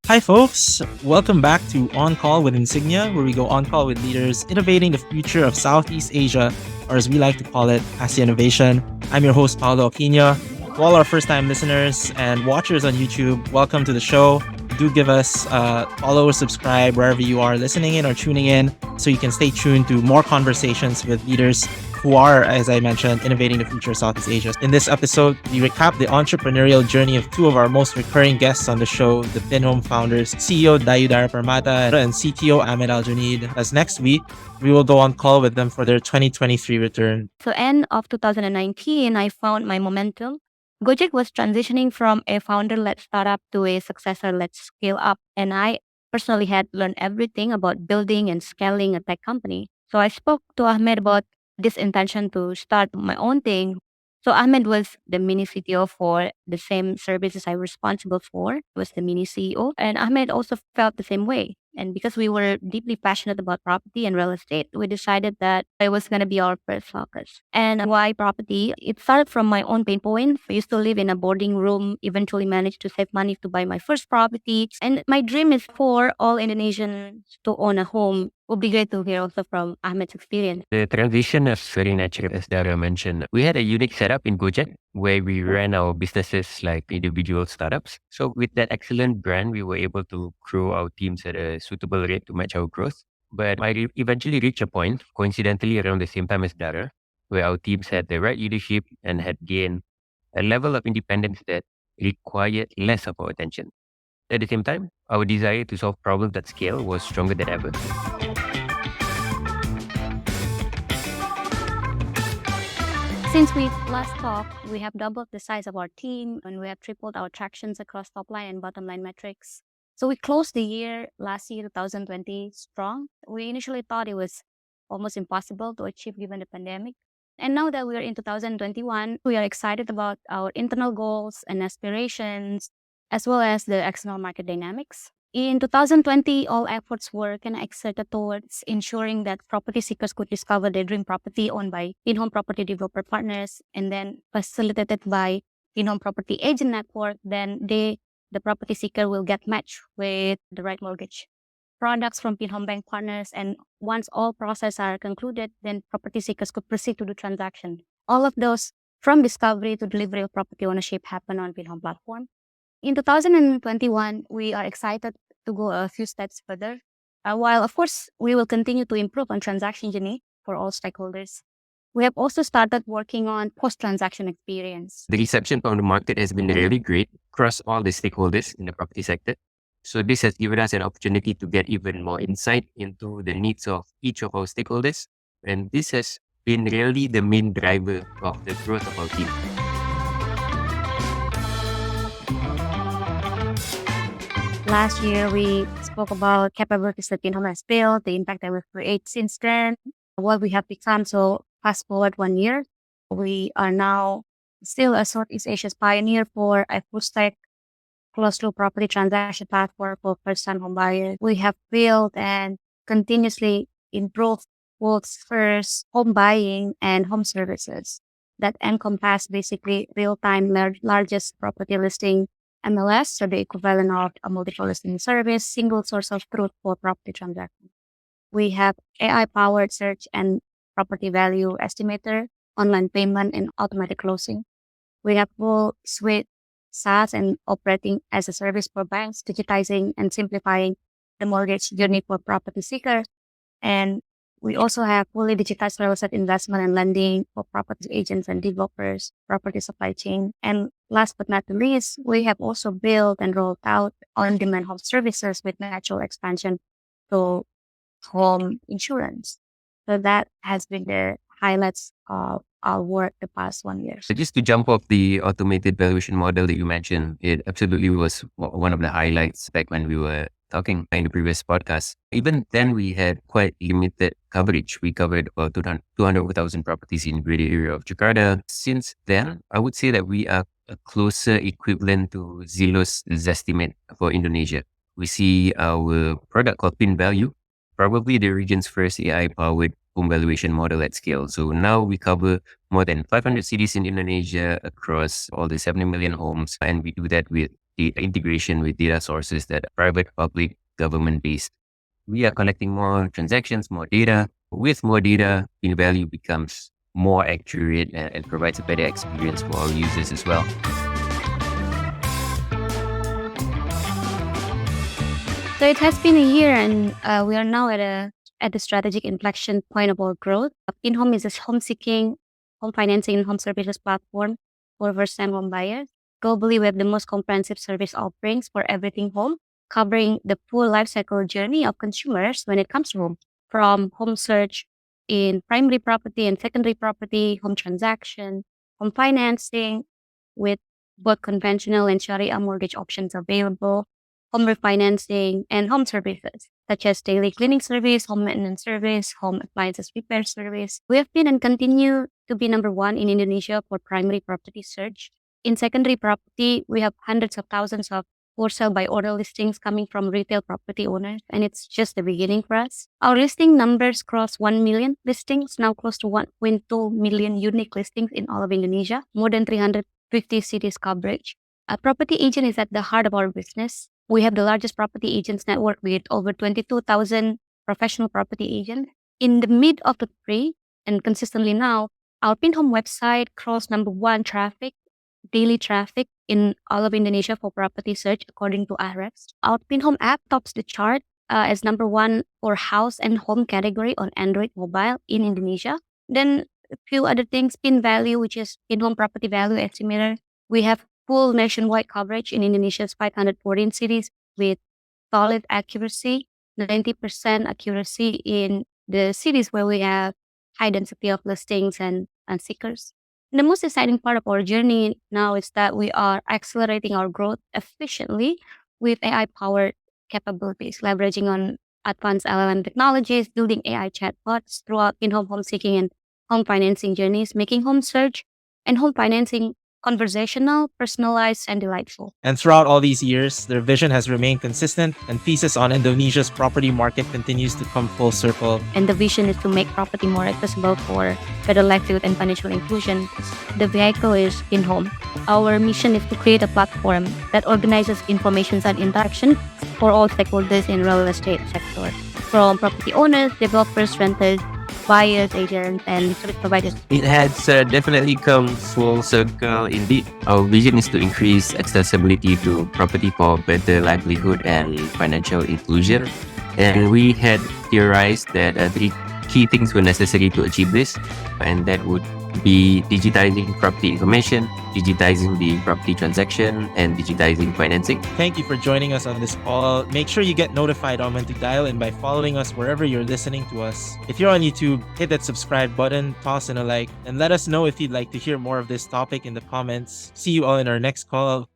Hi, folks. Welcome back to On Call with Insignia, where we go on call with leaders innovating the future of Southeast Asia, or as we like to call it, Asia Innovation. I'm your host, Paolo Aquino. To all our first time listeners and watchers on YouTube, welcome to the show. Do give us follow or subscribe wherever you are listening in or tuning in so you can stay tuned to more conversations with leaders who are, as I mentioned, innovating the future of Southeast Asia. In this episode, we recap the entrepreneurial journey of two of our most recurring guests on the show, the Pinhome founders, CEO Dayu Dara Permata and CTO Ahmed Aljunied. As next week, we will go on call with them for their 2023 return. So end of 2019, I found my momentum. Gojek was transitioning from a founder-led startup to a successor-led scale-up, and I personally had learned everything about building and scaling a tech company. So I spoke to Ahmed about this intention to start my own thing. So Ahmed was the mini CTO for the same services I was responsible for, was the mini CEO. And Ahmed also felt the same way. And because we were deeply passionate about property and real estate, we decided that it was going to be our first focus. And why property? It started from my own pain point. I used to live in a boarding room, eventually managed to save money to buy my first property. And my dream is for all Indonesians to own a home. It would be great to hear also from Ahmed's experience. The transition is very natural, as Dara mentioned. We had a unique setup in Gojek where we ran our businesses like individual startups. So with that excellent brand, we were able to grow our teams at a suitable rate to match our growth. But I eventually reached a point, coincidentally around the same time as Dara, where our teams had the right leadership and had gained a level of independence that required less of our attention. At the same time, our desire to solve problems at scale was stronger than ever. Since we last talked, we have doubled the size of our team and we have tripled our tractions across top line and bottom line metrics. So we closed the year last year, 2020, strong. We initially thought it was almost impossible to achieve given the pandemic. And now that we are in 2021, we are excited about our internal goals and aspirations, as well as the external market dynamics. In 2020, all efforts were exerted towards ensuring that property seekers could discover their dream property owned by Pinhome property developer partners and then facilitated by Pinhome property agent network. Then the property seeker will get matched with the right mortgage products from Pinhome bank partners. And once all processes are concluded, then property seekers could proceed to the transaction. All of those from discovery to delivery of property ownership happen on Pinhome platform. In 2021, we are excited to go a few steps further. While, of course, we will continue to improve on transaction journey for all stakeholders. We have also started working on post-transaction experience. The reception from the market has been really great across all the stakeholders in the property sector. So this has given us an opportunity to get even more insight into the needs of each of our stakeholders. And this has been really the main driver of the growth of our team. Last year, we spoke about capabilities that Pinhome has built, the impact that we've created since then, what we have become. So fast forward 1 year, we are now still a Southeast Asia's pioneer for a full-stack closed-loop property transaction platform for first-time home buyers. We have built and continuously improved both first home buying and home services that encompass basically real-time largest property listing MLS, so the equivalent of a multiple listing service, single source of truth for property transactions. We have AI-powered search and property value estimator, online payment, and automatic closing. We have full suite SaaS and operating as a service for banks, digitizing and simplifying the mortgage journey for property seekers. And we also have fully digitized real estate investment and lending for property agents and developers, property supply chain. And last but not the least, we have also built and rolled out on-demand home services with natural expansion to home insurance. So that has been the highlights of our work the past 1 year. So just to jump off the automated valuation model that you mentioned, it absolutely was one of the highlights back when we were talking in the previous podcast. Even then, we had quite limited coverage. We covered about 200,000 properties in the greater area of Jakarta. Since then, I would say that we are a closer equivalent to Zillow's Zestimate for Indonesia. We see our product called Pin Value, probably the region's first AI-powered home valuation model at scale. So now we cover more than 500 cities in Indonesia across all the 70 million homes, and we do that with the integration with data sources that are private, public, government-based. We are collecting more transactions, more data. With more data, value becomes more accurate and provides a better experience for our users as well. So it has been a year, and we are now at the strategic inflection point of our growth. Pinhome is a home-seeking, home financing, and home services platform for first-time home buyers. Globally, we have the most comprehensive service offerings for everything home, covering the full lifecycle journey of consumers when it comes to home, from home search in primary property and secondary property, home transaction, home financing, with both conventional and Sharia mortgage options available, home refinancing, and home services, such as daily cleaning service, home maintenance service, home appliances repair service. We have been and continue to be number one in Indonesia for primary property search. In secondary property, we have hundreds of thousands of for sale by order listings coming from retail property owners, and it's just the beginning for us. Our listing numbers cross 1 million listings, now close to 1.2 million unique listings in all of Indonesia, more than 350 cities coverage. A property agent is at the heart of our business. We have the largest property agents network with over 22,000 professional property agents. In the mid of the three, and consistently now, our Pinhome website crawls number one daily traffic in all of Indonesia for property search according to Ahrefs. Our Pinhome app tops the chart as number one for house and home category on Android mobile in Indonesia. Then a few other things, Pin Value, which is Pinhome Property Value Estimator. We have full nationwide coverage in Indonesia's 514 cities with solid accuracy, 90% accuracy in the cities where we have high density of listings and seekers. The most exciting part of our journey now is that we are accelerating our growth efficiently with AI-powered capabilities, leveraging on advanced LLM technologies, building AI chatbots throughout in-home home seeking and home financing journeys, making home search and home financing conversational, personalized, and delightful. And throughout all these years, their vision has remained consistent, and thesis on Indonesia's property market continues to come full circle. And the vision is to make property more accessible for better livelihood and financial inclusion. The vehicle is Pinhome. Our mission is to create a platform that organizes information and interaction for all stakeholders in real estate sector, from property owners, developers, renters, buyers, agents, and service providers. It has definitely come full circle indeed. Our vision is to increase accessibility to property for better livelihood and financial inclusion. And we had theorized that three key things were necessary to achieve this, and that would be digitizing property information, digitizing the property transaction, and digitizing financing. Thank you for joining us on this call. Make sure you get notified on when to dial in by following us wherever you're listening to us. If you're on YouTube, hit that subscribe button, toss in a like, and let us know if you'd like to hear more of this topic in the comments. See you all in our next call.